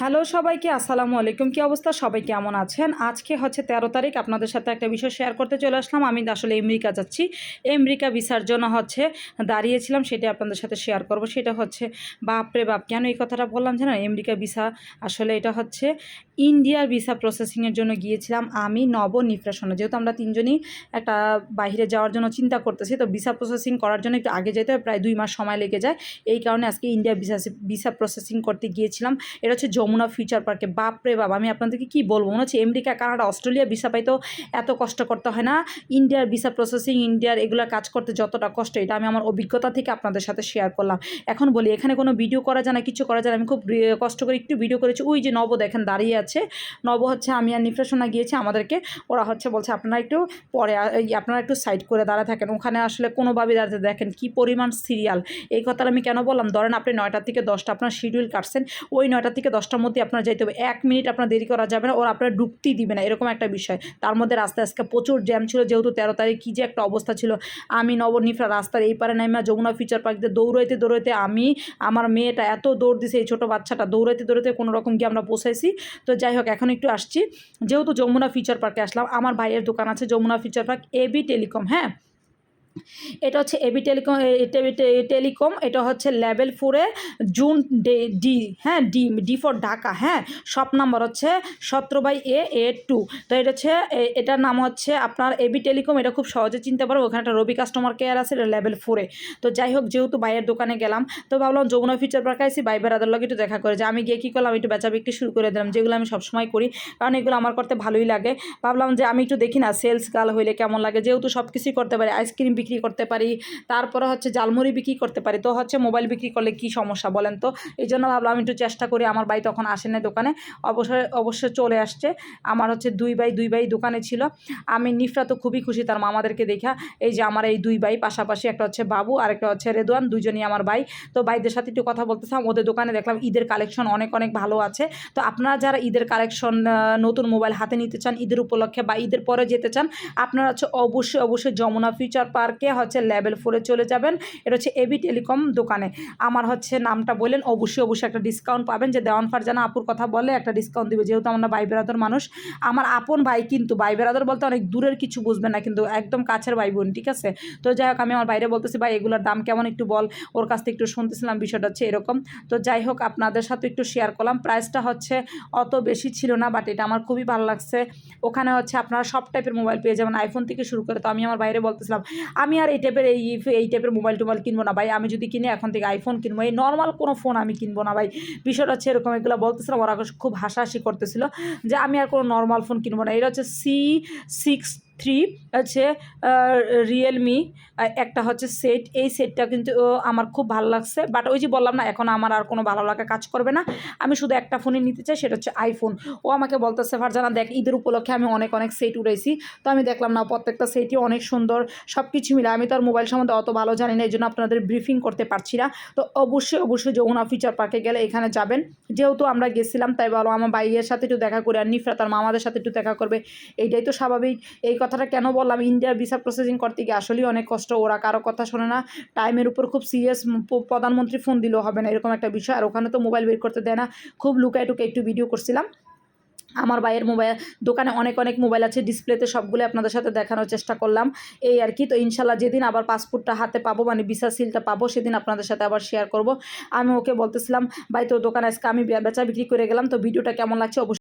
Hello সবাইকে, আসসালামু আলাইকুম। কী অবস্থা? সবাই কেমন আছেন? আজকে হচ্ছে 13 তারিখ। আপনাদের সাথে একটা বিষয় শেয়ার করতে চলে আসলাম। আমি আসলে আমেরিকা যাচ্ছি। আমেরিকা ভিসার জন্য দাঁড়িয়েছিলাম, সেটাই আপনাদের সাথে শেয়ার করব। সেটা হচ্ছে বাপরে বাপ! কেন এই কথাটা বললাম জানেন? আমেরিকা ভিসা আসলে এটা হচ্ছে ইন্ডিয়ার ভিসা প্রসেসিংয়ের জন্য গিয়েছিলাম আমি, নব, নিফরা, সোনা। যেহেতু আমরা 3 জনই একটা বাইরে যাওয়ার জন্য চিন্তা করতেছি, তো ভিসা প্রসেসিং করার জন্য একটু আগে যেতে হয়, প্রায় 2 মাস সময় লেগে যায়। এই কারণে আজকে ইন্ডিয়া ভিসা প্রসেসিং করতে গিয়েছিলাম। এটা হচ্ছে যমুনা ফিউচার পার্কে। বাপরে বাপ! আমি আপনাদেরকে কী বলবো, মনে হচ্ছে আমেরিকা, কানাডা, অস্ট্রেলিয়া ভিসা পাইতেও এত কষ্ট করতে হয় না। ইন্ডিয়ার ভিসা প্রসেসিং, ইন্ডিয়ার এগুলো কাজ করতে যতটা কষ্ট, এটা আমি আমার অভিজ্ঞতা থেকে আপনাদের সাথে শেয়ার করলাম। এখন বলি, এখানে কোনো ভিডিও করা যায় না, কিছু করা যায় না। আমি খুব কষ্ট করে একটু ভিডিও করেছি। ওই যে নব দেখেন দাঁড়িয়ে আছে। নব হচ্ছে আমি আর নিফরা সোনা গিয়েছি, আমাদেরকে ওরা বলছে আপনারা একটু পরে, আপনারা একটু সাইড করে দাঁড়া থাকেন। ওখানে আসলে কোনোভাবেই দাঁড়াতে, দেখেন কী পরিমাণ সিরিয়াল। এই কথাটা আমি কেন বললাম? ধরেন আপনি 9টা থেকে 10টা আপনার শিডিউল কাটছেন, ওই 9টা থেকে 10টার মধ্যে আপনার যাইতে হবে। 1 মিনিট আপনার দেরি করা যাবে না, ওরা আপনার ঢুকতেই দিবে না, এরকম একটা বিষয়। তার মধ্যে রাস্তায় আজকে প্রচুর জ্যাম ছিল, যেহেতু 13 তারিখ। কী যে একটা অবস্থা ছিল। আমি, নব, নিফরা রাস্তার এই পারে নাইমা যমুনা ফিউচার পার্ক দিয়ে দৌড়াইতে দৌড়াইতে, আমি, আমার মেয়েটা এত দৌড় দিছে, এই ছোটো বাচ্চাটা দৌড়াইতে দৌড়াইতে কোনো রকম গিয়ে আমরা পৌঁছাইছি। তো যাই হোক, এখন একটু আসছি, যেহেতু যমুনা ফিউচার পার্কে আসলাম। আমার ভাইয়ের দোকান আছে Jamuna future park, AB telecom. হ্যাঁ, এটা হচ্ছে এবি টেলিকম। টেলিকম এটা হচ্ছে লেভেল 4-এ জুন ডি। হ্যাঁ, ডি ফর ঢাকা। হ্যাঁ, শপ নাম্বার হচ্ছে 17/A2। তো এটা হচ্ছে, এটার নাম হচ্ছে আপনার এবি টেলিকম। এটা খুব সহজে চিনতে পারবো, ওখানে একটা রবি কাস্টমার কেয়ার আছে, এটা লেভেল 4-এ। তো যাই হোক, যেহেতু ভাইয়ের দোকানে গেলাম, তো ভাবলাম যমুনা ফিউচার পার্কে আসি, ভাই বেড়াদের লগে একটু দেখা করে যে। আমি গিয়ে কী করলাম, একটু বেচা বিক্রি শুরু করে দিলাম, যেগুলো আমি সবসময় করি, কারণ এগুলো আমার করতে ভালোই লাগে। ভাবলাম যে আমি একটু দেখি না সেলস গার্ল হইলে কেমন লাগে, যেহেতু সব কিছুই করতে পারি। আইসক্রিম বিক্রি করতে পারি, তারপরে হচ্ছে জালমুড়ি বিক্রি করতে পারি, তো হচ্ছে মোবাইল বিক্রি করলে কি সমস্যা বলেন? তো এই জন্য ভাবলাম একটু চেষ্টা করি। আমার ভাই তখন আসেন না দোকানে, অবশ্যই চলে আসছে। আমার হচ্ছে দুই ভাই দোকানে ছিল। আমি, নিফরা তো খুবই খুশি তার মামাদেরকে দেখা। এই যে আমার এই 2 ভাই পাশাপাশি, একটা হচ্ছে বাবু আর একটা হচ্ছে রেদওয়ান, দুজনই আমার ভাই। তো ভাইদের সাথে একটু কথা বলতেছিলাম। ওদের দোকানে দেখলাম ঈদের কালেকশন অনেক ভালো আছে। তো আপনারা যারা ঈদের কালেকশন, নতুন মোবাইল হাতে নিতে চান ঈদের উপলক্ষে, বা ঈদের পরে যেতে চান, আপনারা হচ্ছে অবশ্যই যমুনা ফিউচার পার্কে হচ্ছে লেভেল 4-এ চলে যাবেন। এটা হচ্ছে এবি টেলিকম দোকানে। আমার হচ্ছে নামটা বললেন, অবশ্যই একটা ডিসকাউন্ট পাবেন। যে দেওয়ান ফারজানা আপুর কথা বলে একটা ডিসকাউন্ট দিবে, যেহেতু আমরা ভাই বেরাদর মানুষ। আমার আপন ভাই, কিন্তু ভাই বেরাদর বলতে অনেক দূরের কিছু বুঝবেন না, কিন্তু একদম কাছের ভাই বোন, ঠিক আছে? তো যাই হোক, আমি আমার বাইরে বলতেছি, ভাই এগুলোর দাম কেমন একটু বল। ওর কাছ থেকে একটু শুনতেছিলাম, বিষয়টা হচ্ছে এরকম। তো যাই হোক, আপনাদের সাথে একটু শেয়ার করলাম। প্রাইসটা হচ্ছে অত বেশি ছিল না, বাট এটা আমার খুবই ভালো লাগছে। ওখানে হচ্ছে আপনারা সব টাইপের মোবাইল পেয়ে যাবেন, আইফোন থেকে শুরু করে। তো আমি আমার বাইরে বলতেছিলাম, আমি আর এই টাইপের মোবাইল টোবাইল কিনবো না ভাই। আমি যদি কিনি এখন থেকে আইফোন কিনবো, এই নর্মাল কোনো ফোন আমি কিনবো না ভাই। বিষয়টা হচ্ছে এরকম। এগুলো বলতেছিলাম, ওরা খুব হাসাহাসি করতেছিল যে আমি আর কোনো নর্মাল ফোন কিনবো না। এটা হচ্ছে C63 হচ্ছে রিয়েলমি, একটা হচ্ছে সেট। এই সেটটা কিন্তু আমার খুব ভালো লাগছে, বাট ওই যে বললাম না, এখন আমার আর কোনো ভালো লাগা কাজ করবে না। আমি শুধু একটা ফোনই নিতে চাই, সেটা হচ্ছে আইফোন। ও আমাকে বলতেছে, ফারজানা দেখ, ঈদের উপলক্ষে আমি অনেক সেট উড়াইছি। তো আমি দেখলাম না, প্রত্যেকটা সেটই অনেক সুন্দর, সব কিছু মিলে। আমি তো আর মোবাইল সম্বন্ধে অত ভালো জানি না, এই জন্য আপনাদের ব্রিফিং করতে পারছি না। তো অবশ্যই যমুনা ফিউচার পার্কে গেলে এখানে যাবেন। যেহেতু আমরা গেছিলাম, তাই বলো আমার ভাইয়ের সাথে একটু দেখা করে, আর নিফরা তার মামাদের সাথে একটু দেখা করবে, এইটাই তো স্বাভাবিক। এই কথাটা কেন বললাম? ইন্ডিয়ার ভিসা প্রসেসিং করতে গিয়ে আসলেই অনেক কষ্ট। ওরা কারো কথা শোনে না, টাইমের উপর খুব সিরিয়াস। প্রধানমন্ত্রী ফোন দিলেও হবে না, এরকম একটা বিষয়। আর ওখানে তো মোবাইল বের করতে দেয় না। খুব লুকায় টুকে একটু ভিডিও করছিলাম। আমার ভাইয়ের মোবাইল দোকানে অনেক মোবাইল আছে, ডিসপ্লেতে সবগুলো আপনাদের সাথে দেখানোর চেষ্টা করলাম, এই আর কি। তো ইনশাল্লাহ যেদিন আবার পাসপোর্টটা হাতে পাবো, মানে ভিসা সিলটা পাবো, সেদিন আপনাদের সাথে আবার শেয়ার করব। আমি ওকে বলতেছিলাম, ভাই তো দোকানে আজকে আমি বেচা বিক্রি করে গেলাম, তো ভিডিওটা কেমন লাগছে অবশ্যই